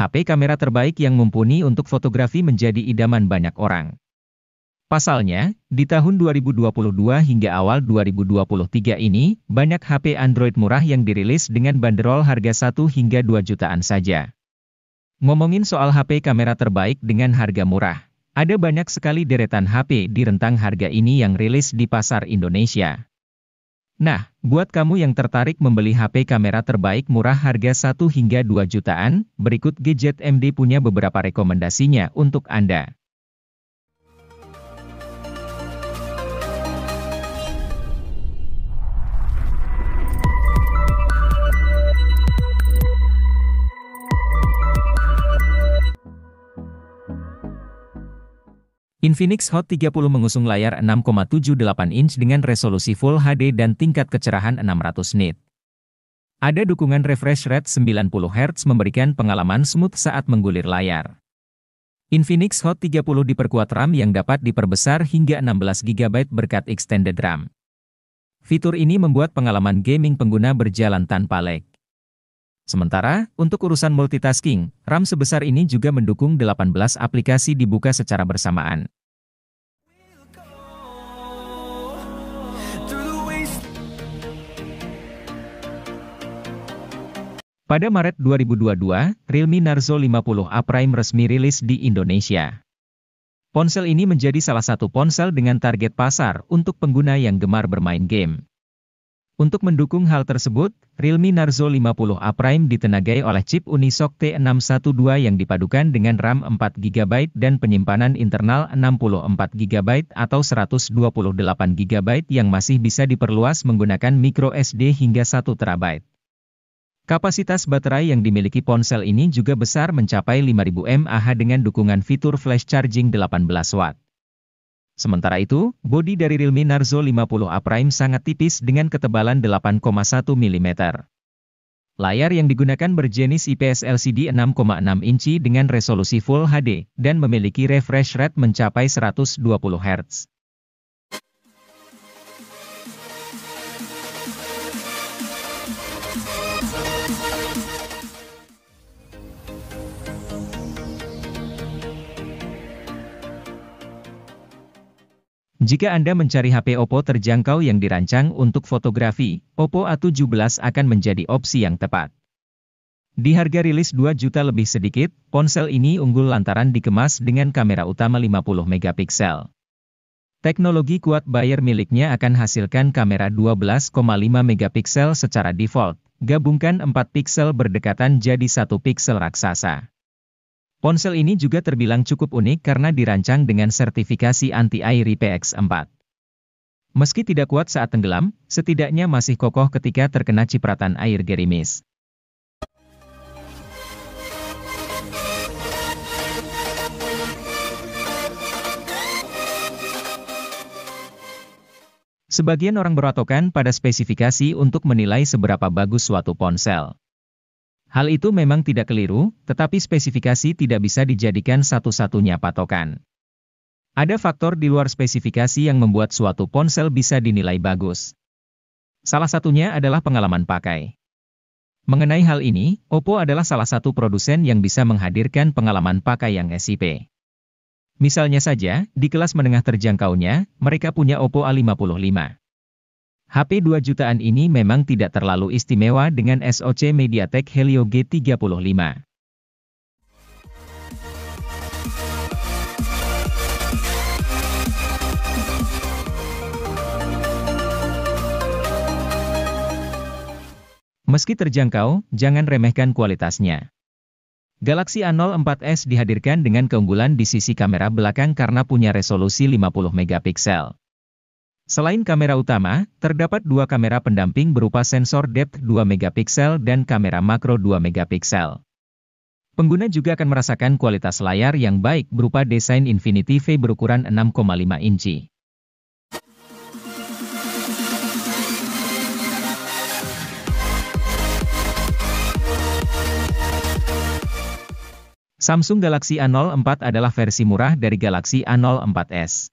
HP kamera terbaik yang mumpuni untuk fotografi menjadi idaman banyak orang. Pasalnya, di tahun 2022 hingga awal 2023 ini, banyak HP Android murah yang dirilis dengan banderol harga 1 hingga 2 jutaan saja. Ngomongin soal HP kamera terbaik dengan harga murah, ada banyak sekali deretan HP di rentang harga ini yang rilis di pasar Indonesia. Nah, buat kamu yang tertarik membeli HP kamera terbaik murah harga 1 hingga 2 jutaan, berikut Gadget MD punya beberapa rekomendasinya untuk Anda. Infinix Hot 30 mengusung layar 6,78 inch dengan resolusi Full HD dan tingkat kecerahan 600 nit. Ada dukungan refresh rate 90 Hz memberikan pengalaman smooth saat menggulir layar. Infinix Hot 30 diperkuat RAM yang dapat diperbesar hingga 16 GB berkat extended RAM. Fitur ini membuat pengalaman gaming pengguna berjalan tanpa lag. Sementara, untuk urusan multitasking, RAM sebesar ini juga mendukung 18 aplikasi dibuka secara bersamaan. Pada Maret 2022, Realme Narzo 50A Prime resmi rilis di Indonesia. Ponsel ini menjadi salah satu ponsel dengan target pasar untuk pengguna yang gemar bermain game. Untuk mendukung hal tersebut, Realme Narzo 50A Prime ditenagai oleh chip Unisoc T612 yang dipadukan dengan RAM 4GB dan penyimpanan internal 64GB atau 128GB yang masih bisa diperluas menggunakan microSD hingga 1TB. Kapasitas baterai yang dimiliki ponsel ini juga besar mencapai 5000 mAh dengan dukungan fitur flash charging 18 watt. Sementara itu, bodi dari Realme Narzo 50A Prime sangat tipis dengan ketebalan 8,1 mm. Layar yang digunakan berjenis IPS LCD 6,6 inci dengan resolusi Full HD, dan memiliki refresh rate mencapai 120 Hz. Jika Anda mencari HP Oppo terjangkau yang dirancang untuk fotografi, Oppo A17 akan menjadi opsi yang tepat. Di harga rilis 2 juta lebih sedikit, ponsel ini unggul lantaran dikemas dengan kamera utama 50 megapiksel. Teknologi quad Bayer miliknya akan hasilkan kamera 12,5 megapiksel secara default, gabungkan 4 piksel berdekatan jadi 1 piksel raksasa. Ponsel ini juga terbilang cukup unik karena dirancang dengan sertifikasi anti-air IPX4. Meski tidak kuat saat tenggelam, setidaknya masih kokoh ketika terkena cipratan air gerimis. Sebagian orang berpatokan pada spesifikasi untuk menilai seberapa bagus suatu ponsel. Hal itu memang tidak keliru, tetapi spesifikasi tidak bisa dijadikan satu-satunya patokan. Ada faktor di luar spesifikasi yang membuat suatu ponsel bisa dinilai bagus. Salah satunya adalah pengalaman pakai. Mengenai hal ini, Oppo adalah salah satu produsen yang bisa menghadirkan pengalaman pakai yang SIP. Misalnya saja, di kelas menengah terjangkaunya, mereka punya Oppo A55. HP 2 jutaan ini memang tidak terlalu istimewa dengan SoC MediaTek Helio G35. Meski terjangkau, jangan remehkan kualitasnya. Galaxy A04s dihadirkan dengan keunggulan di sisi kamera belakang karena punya resolusi 50 megapiksel. Selain kamera utama, terdapat dua kamera pendamping berupa sensor depth 2 megapiksel dan kamera makro 2 megapiksel. Pengguna juga akan merasakan kualitas layar yang baik berupa desain Infinity V berukuran 6,5 inci. Samsung Galaxy A04 adalah versi murah dari Galaxy A04s.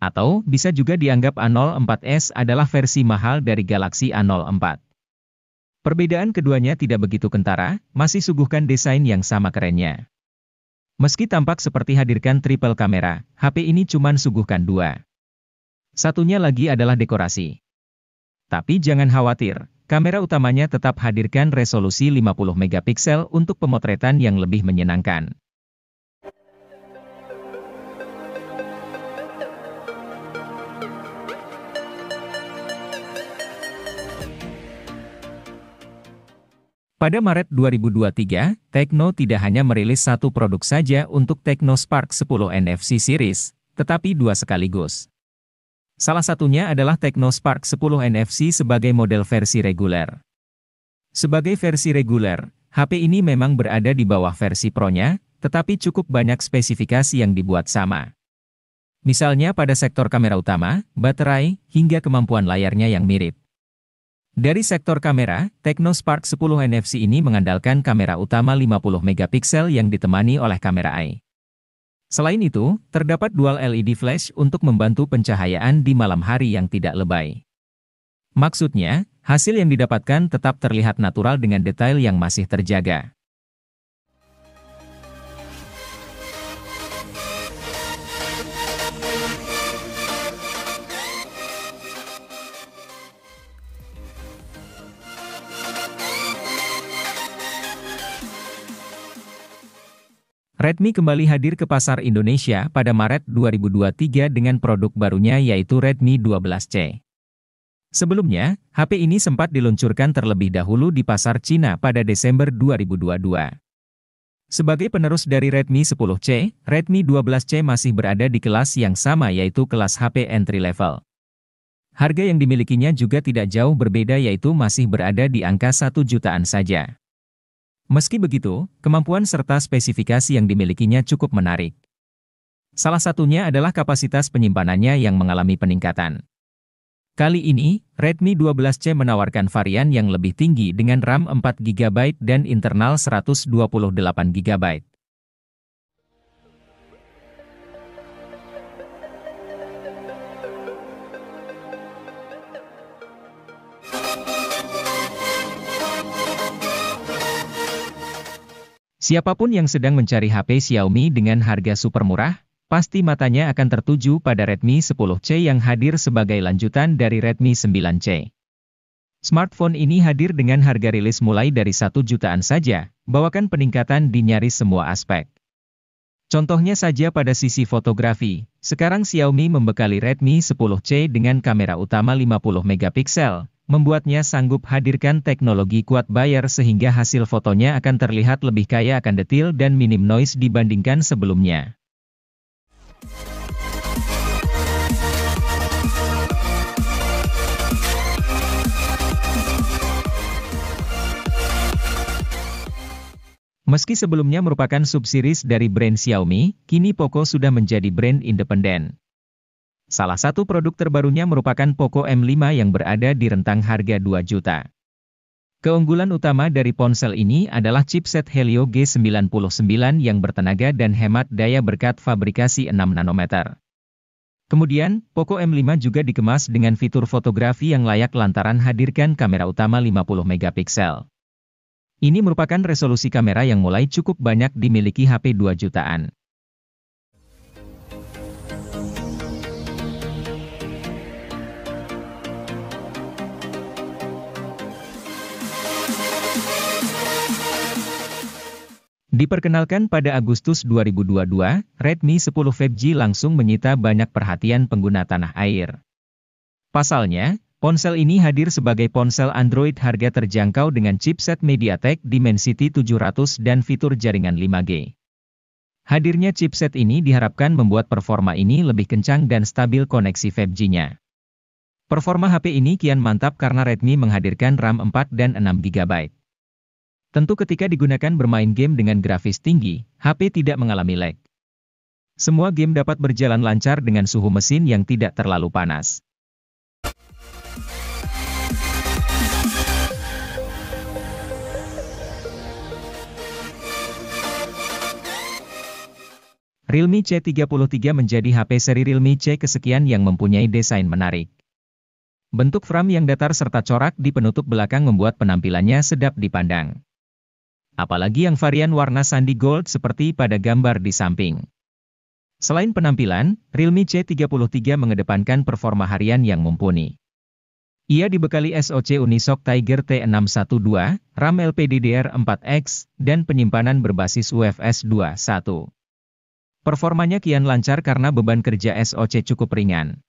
Atau, bisa juga dianggap A04s adalah versi mahal dari Galaxy A04. Perbedaan keduanya tidak begitu kentara, masih suguhkan desain yang sama kerennya. Meski tampak seperti hadirkan triple kamera, HP ini cuman suguhkan dua. Satunya lagi adalah dekorasi. Tapi jangan khawatir, kamera utamanya tetap hadirkan resolusi 50 megapiksel untuk pemotretan yang lebih menyenangkan. Pada Maret 2023, Tecno tidak hanya merilis satu produk saja untuk Tecno Spark 10 NFC series, tetapi dua sekaligus. Salah satunya adalah Tecno Spark 10 NFC sebagai model versi reguler. Sebagai versi reguler, HP ini memang berada di bawah versi Pro-nya, tetapi cukup banyak spesifikasi yang dibuat sama. Misalnya pada sektor kamera utama, baterai, hingga kemampuan layarnya yang mirip. Dari sektor kamera, Tecno Spark 10 NFC ini mengandalkan kamera utama 50 megapiksel yang ditemani oleh kamera AI. Selain itu, terdapat dual LED flash untuk membantu pencahayaan di malam hari yang tidak lebay. Maksudnya, hasil yang didapatkan tetap terlihat natural dengan detail yang masih terjaga. Redmi kembali hadir ke pasar Indonesia pada Maret 2023 dengan produk barunya yaitu Redmi 12C. Sebelumnya, HP ini sempat diluncurkan terlebih dahulu di pasar Cina pada Desember 2022. Sebagai penerus dari Redmi 10C, Redmi 12C masih berada di kelas yang sama yaitu kelas HP entry level. Harga yang dimilikinya juga tidak jauh berbeda yaitu masih berada di angka 1 jutaan saja. Meski begitu, kemampuan serta spesifikasi yang dimilikinya cukup menarik. Salah satunya adalah kapasitas penyimpanannya yang mengalami peningkatan. Kali ini, Redmi 12C menawarkan varian yang lebih tinggi dengan RAM 4GB dan internal 128GB. Siapapun yang sedang mencari HP Xiaomi dengan harga super murah, pasti matanya akan tertuju pada Redmi 10C yang hadir sebagai lanjutan dari Redmi 9C. Smartphone ini hadir dengan harga rilis mulai dari 1 jutaan saja, bawakan peningkatan di nyaris semua aspek. Contohnya saja pada sisi fotografi, sekarang Xiaomi membekali Redmi 10C dengan kamera utama 50 megapiksel. Membuatnya sanggup hadirkan teknologi quad bayar sehingga hasil fotonya akan terlihat lebih kaya akan detail dan minim noise dibandingkan sebelumnya. Meski sebelumnya merupakan subseries dari brand Xiaomi, kini Poco sudah menjadi brand independen. Salah satu produk terbarunya merupakan Poco M5 yang berada di rentang harga 2 juta. Keunggulan utama dari ponsel ini adalah chipset Helio G99 yang bertenaga dan hemat daya berkat fabrikasi 6 nanometer. Kemudian, Poco M5 juga dikemas dengan fitur fotografi yang layak lantaran hadirkan kamera utama 50 megapiksel. Ini merupakan resolusi kamera yang mulai cukup banyak dimiliki HP 2 jutaan. Diperkenalkan pada Agustus 2022, Redmi 10 5G langsung menyita banyak perhatian pengguna tanah air. Pasalnya, ponsel ini hadir sebagai ponsel Android harga terjangkau dengan chipset MediaTek Dimensity 700 dan fitur jaringan 5G. Hadirnya chipset ini diharapkan membuat performa ini lebih kencang dan stabil koneksi 5G-nya. Performa HP ini kian mantap karena Redmi menghadirkan RAM 4 dan 6GB. Tentu ketika digunakan bermain game dengan grafis tinggi, HP tidak mengalami lag. Semua game dapat berjalan lancar dengan suhu mesin yang tidak terlalu panas. Realme C33 menjadi HP seri Realme C kesekian yang mempunyai desain menarik. Bentuk frame yang datar serta corak di penutup belakang membuat penampilannya sedap dipandang. Apalagi yang varian warna sandi gold seperti pada gambar di samping. Selain penampilan, Realme C33 mengedepankan performa harian yang mumpuni. Ia dibekali SoC Unisoc Tiger T612, RAM LPDDR4X, dan penyimpanan berbasis UFS 2.1. Performanya kian lancar karena beban kerja SoC cukup ringan.